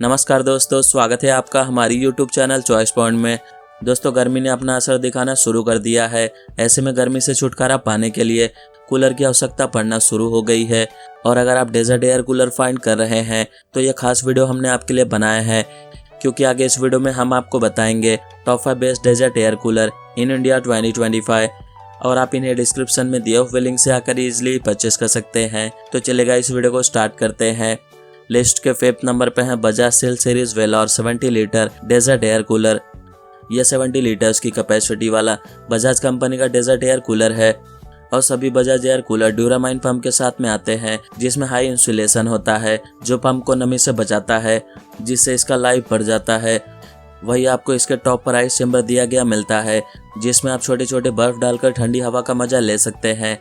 नमस्कार दोस्तों, स्वागत है आपका हमारी यूट्यूब चैनल चॉइस पॉइंट में। दोस्तों, गर्मी ने अपना असर दिखाना शुरू कर दिया है। ऐसे में गर्मी से छुटकारा पाने के लिए कूलर की आवश्यकता पड़ना शुरू हो गई है। और अगर आप डेजर्ट एयर कूलर फाइंड कर रहे हैं तो यह खास वीडियो हमने आपके लिए बनाया है, क्योंकि आगे इस वीडियो में हम आपको बताएंगे top 5 best desert air cooler in India 2025 और आप इन्हें डिस्क्रिप्शन में दिए हुए लिंक से आकर इजीली परचेस कर सकते हैं। तो चलेगा, इस वीडियो को स्टार्ट करते हैं। लिस्ट के 5th नंबर पे है Bajaj sale series Valor 70 litre desert air cooler. यह 70 लीटर्स की कैपेसिटी वाला बजाज कंपनी का डेजर्ट एयर कूलर है और सभी Bajaj air cooler DuraMarine pump के साथ में आते हैं, जिसमें हाई इंसुलेशन होता है जो पंप को नमी से बचाता है, जिससे इसका लाइफ बढ़ जाता है। वही आपको इसके टॉप पर आइस चैम्बर दिया गया मिलता है, जिसमें आप छोटे छोटे बर्फ डालकर ठंडी हवा का मजा ले सकते हैं।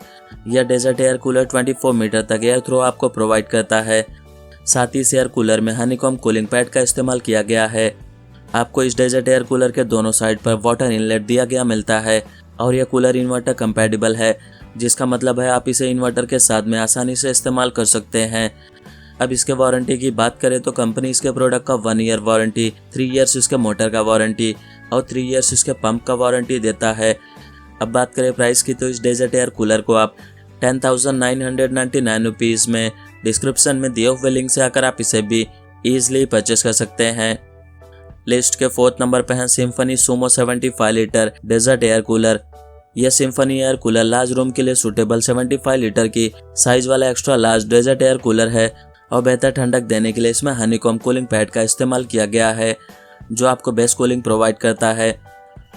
यह डेजर्ट एयर कूलर 24 मीटर तक एयर थ्रो आपको प्रोवाइड करता है। साथ ही इस एयर कूलर में हनीकॉम्ब कूलिंग पैड का इस्तेमाल किया गया है। आपको इस डेजर्ट एयर कूलर के दोनों साइड पर वाटर इनलेट दिया गया मिलता है और यह कूलर इन्वर्टर कंपैटिबल है, जिसका मतलब है आप इसे इन्वर्टर के साथ में आसानी से इस्तेमाल कर सकते हैं। अब इसके वारंटी की बात करें तो कंपनी इसके प्रोडक्ट का 1 ईयर वारंटी, 3 इयर्स इसके मोटर का वारंटी और 3 इयर्स इसके पंप का वारंटी देता है। अब बात करें प्राइस की, तो इस डेजर्ट एयर कूलर को आप 10,999 रुपीज़ में डिस्क्रिप्शन में दिए हुए लिंक से आकर आप इसे भी ईजिली परचेस कर सकते हैं। लिस्ट के 4th नंबर पर है Symphony Sumo 75 litre desert air cooler. यह Symphony air cooler large room के लिए सूटेबल 75 लीटर की साइज वाला extra large desert air cooler है और बेहतर ठंडक देने के लिए इसमें हनीकॉम्ब कूलिंग पैड का इस्तेमाल किया गया है, जो आपको बेस्ट कूलिंग प्रोवाइड करता है।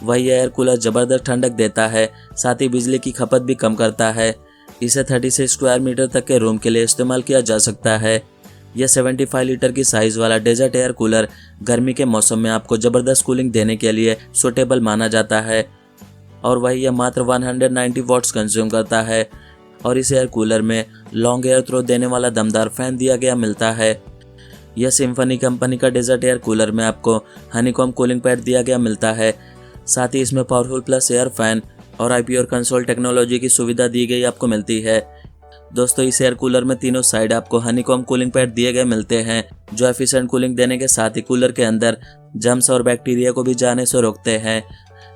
वही एयर कूलर ज़बरदस्त ठंडक देता है, साथ ही बिजली की खपत भी कम करता है। इसे 36 स्क्वायर मीटर तक के रूम के लिए इस्तेमाल किया जा सकता है। यह 75 लीटर की साइज़ वाला डेजर्ट एयर कूलर गर्मी के मौसम में आपको ज़बरदस्त कूलिंग देने के लिए सूटेबल माना जाता है और वही यह मात्र 190 वॉट्स कंज्यूम करता है। और इस एयर कूलर में लॉन्ग एयर थ्रो देने वाला दमदार फैन दिया गया मिलता है। यह सिम्फनी कंपनी का डेजर्ट एयर कूलर में आपको हनीकॉम्ब कूलिंग पैड दिया गया मिलता है। साथ ही इसमें पावरफुल प्लस एयर फैन और IPR कंसोल टेक्नोलॉजी की सुविधा दी गई आपको मिलती है। दोस्तों, इस एयर कूलर में तीनों साइड आपको हनीकॉम्ब कूलिंग पैड दिए गए मिलते हैं, जो एफिशिएंट कूलिंग देने के साथ ही कूलर के अंदर जर्म्स और बैक्टीरिया को भी जाने से रोकते हैं।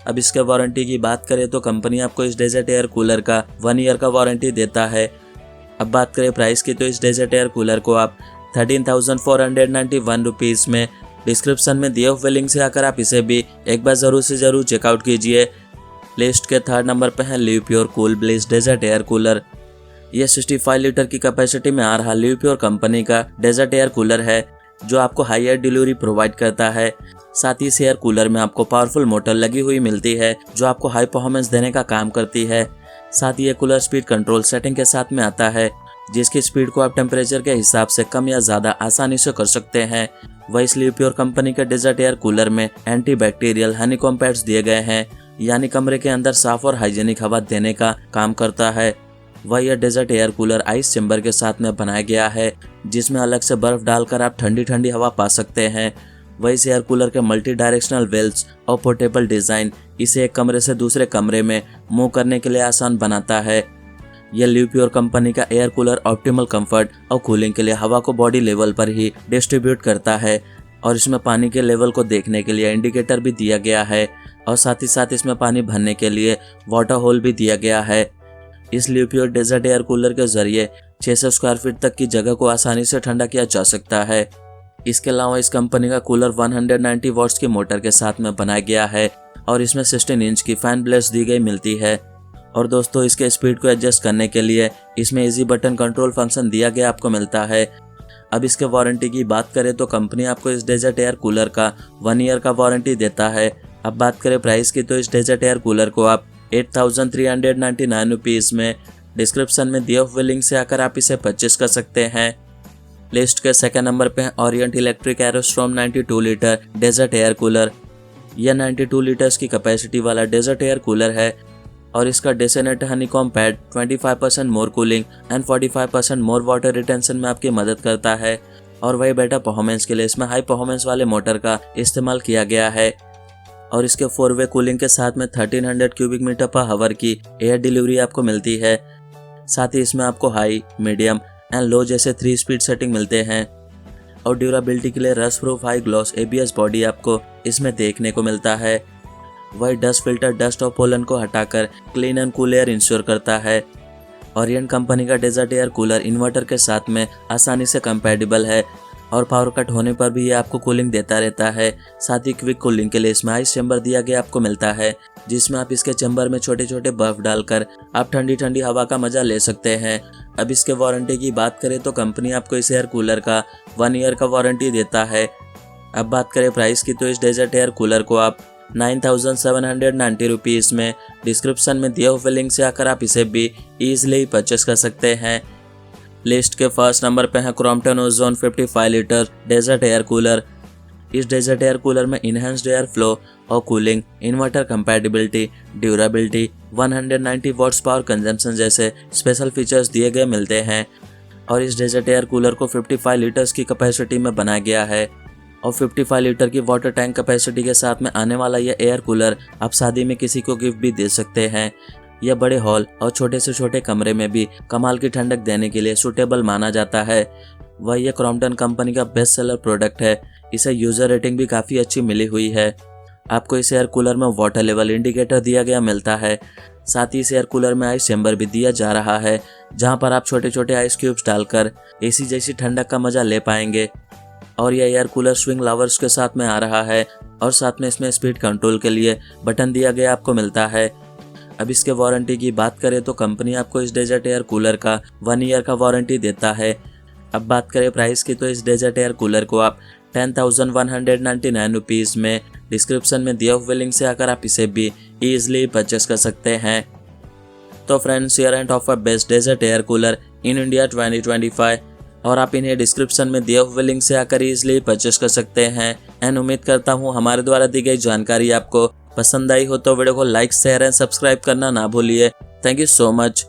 अब इसके वारंटी की बात करें तो कंपनी आपको इस डेजर्ट एयर कूलर का 1 ईयर का वारंटी देता है। अब बात करें प्राइस की, तो इस डेजर्ट एयर कूलर को आप 13,491 रुपीज़ में डिस्क्रिप्शन में दिए हुए लिंक से आकर आप इसे भी एक बार ज़रूर से ज़रूर चेकआउट कीजिए। लिस्ट के 3rd नंबर पर है Livpure cool bliss desert air cooler. यह 65 लीटर की कैपेसिटी में आ रहा लिवप्योर कंपनी का डेजर्ट एयर कूलर है, जो आपको हाई एयर डिलीवरी प्रोवाइड करता है। साथ ही इस एयर कूलर में आपको पावरफुल मोटर लगी हुई मिलती है, जो आपको हाई परफॉर्मेंस देने का काम करती है। साथ ही यह कूलर स्पीड कंट्रोल सेटिंग के साथ में आता है, जिसकी स्पीड को आप टेम्परेचर के हिसाब से कम या ज़्यादा आसानी से कर सकते हैं। वही इस लिवप्योर कंपनी के डेजर्ट एयर कूलर में एंटी बैक्टीरियल हनीकॉम्ब पैड्स दिए गए हैं, यानी कमरे के अंदर साफ और हाइजीनिक हवा देने का काम करता है। वही यह desert air cooler ice chamber के साथ में बनाया गया है, जिसमें अलग से बर्फ डालकर आप ठंडी ठंडी हवा पा सकते हैं। वही इस एयर कूलर के मल्टी डायरेक्शनल वेल्स और पोर्टेबल डिज़ाइन इसे एक कमरे से दूसरे कमरे में मूव करने के लिए आसान बनाता है। यह लिवप्योर कंपनी का एयर कूलर ऑप्टिमल कंफर्ट और कूलिंग के लिए हवा को बॉडी लेवल पर ही डिस्ट्रीब्यूट करता है और इसमें पानी के लेवल को देखने के लिए इंडिकेटर भी दिया गया है और साथ ही साथ इसमें पानी भरने के लिए वाटर होल भी दिया गया है। इस लिवप्योर डेजर्ट एयर कूलर के जरिए 600 स्क्वायर फीट तक की जगह को आसानी से ठंडा किया जा सकता है। इसके अलावा इस कंपनी का कूलर 190 वॉट्स की मोटर के साथ में बनाया गया है और इसमें 16 इंच की फैन ब्लेड्स दी गई मिलती है। और दोस्तों, इसके स्पीड को एडजस्ट करने के लिए इसमें इजी बटन कंट्रोल फंक्शन दिया गया आपको मिलता है। अब इसके वारंटी की बात करें तो कंपनी आपको इस डेजर्ट एयर कूलर का 1 ईयर का वारंटी देता है। अब बात करें प्राइस की, तो इस डेजर्ट एयर कूलर को आप 8,399 रुपीज़ में डिस्क्रिप्शन में दिए हुए लिंक से आकर आप इसे परचेस कर सकते हैं। लिस्ट के 2nd नंबर पे है Orient electric Aerostorm 92 litre desert air cooler. यह 92 लीटर्स की कैपेसिटी वाला डेजर्ट एयर कूलर है और इसका Densenest honeycomb pad 25% more cooling and 45% more water retention में आपकी मदद करता है। और वही बेटर परफॉर्मेंस के लिए इसमें हाई परफॉर्मेंस वाले मोटर का इस्तेमाल किया गया है और इसके 4-वे कूलिंग के साथ में 1300 क्यूबिक मीटर पर हावर की एयर डिलीवरी आपको मिलती है। साथ ही इसमें आपको हाई, मीडियम एंड लो जैसे 3 स्पीड सेटिंग मिलते हैं। और ड्यूरेबिलिटी के लिए rust proof high gloss ABS body आपको इसमें देखने को मिलता है। वही डस्ट फिल्टर डस्ट और पोलन को हटाकर clean and cool air ensure करता है। ओरिएंट कंपनी का डेजर्ट एयर कूलर इन्वर्टर के साथ में आसानी से कंपैटिबल है और पावर कट होने पर भी ये आपको कूलिंग देता रहता है। साथ ही क्विक कूलिंग के लिए इसमें आइस चैम्बर दिया गया आपको मिलता है, जिसमें आप इसके चैम्बर में छोटे छोटे बर्फ डालकर आप ठंडी ठंडी हवा का मजा ले सकते हैं। अब इसके वारंटी की बात करें तो कंपनी आपको इस एयर कूलर का 1 ईयर का वारंटी देता है। अब बात करें प्राइस की तो इस डेजर्ट एयर कूलर को आप 9790 रुपीज़ में डिस्क्रिप्शन में दिए हुए लिंक से आकर आप इसे भी ईजिली परचेस कर सकते हैं। लिस्ट के फर्स्ट नंबर पे है Crompton ozone 55 litre desert air cooler. इस डेजर्ट एयर कूलर में इनहेंस्ड एयर फ्लो और cooling, inverter compatibility, durability, 190 watts power consumption जैसे स्पेशल फीचर्स दिए गए मिलते हैं। और इस डेजर्ट एयर कूलर को 55 लीटर्स की कैपेसिटी में बनाया गया है और 55 लीटर की वाटर टैंक कैपेसिटी के साथ में आने वाला यह एयर कूलर आप शादी में किसी को गिफ्ट भी दे सकते हैं। यह बड़े हॉल और छोटे से छोटे कमरे में भी कमाल की ठंडक देने के लिए सूटेबल माना जाता है। वह यह क्रॉम्पटन कंपनी का बेस्ट सेलर प्रोडक्ट है। इसे यूज़र रेटिंग भी काफ़ी अच्छी मिली हुई है। आपको इस एयर कूलर में वाटर लेवल इंडिकेटर दिया गया मिलता है। साथ ही इस एयर कूलर में आइस चैम्बर भी दिया जा रहा है, जहां पर आप छोटे छोटे आइस क्यूब्स डालकर AC जैसी ठंडक का मजा ले पाएंगे। और यह एयर कूलर स्विंग लावर्स के साथ में आ रहा है और साथ में इसमें स्पीड कंट्रोल के लिए बटन दिया गया आपको मिलता है। अब इसके वारंटी की बात करें तो कंपनी आपको इस डेजर्ट एयर कूलर का 1 ईयर का वारंटी देता है। अब बात करें प्राइस की तो इस डेजर्ट एयर कूलर को आप 10,199 रुपीज़ में डिस्क्रिप्शन में दिए हुए लिंक से आकर आप इसे भी ईजिली परचेस कर सकते हैं। तो friends, here end of a best desert air cooler in India 2025 और आप इन्हें डिस्क्रिप्शन में दिए हुए लिंक से आकर ईजिली परचेस कर सकते हैं। एंड उम्मीद करता हूँ हमारे द्वारा दी गई जानकारी आपको पसंद आई हो तो वीडियो को लाइक शेयर एंड सब्सक्राइब करना ना भूलिए। Thank you so much.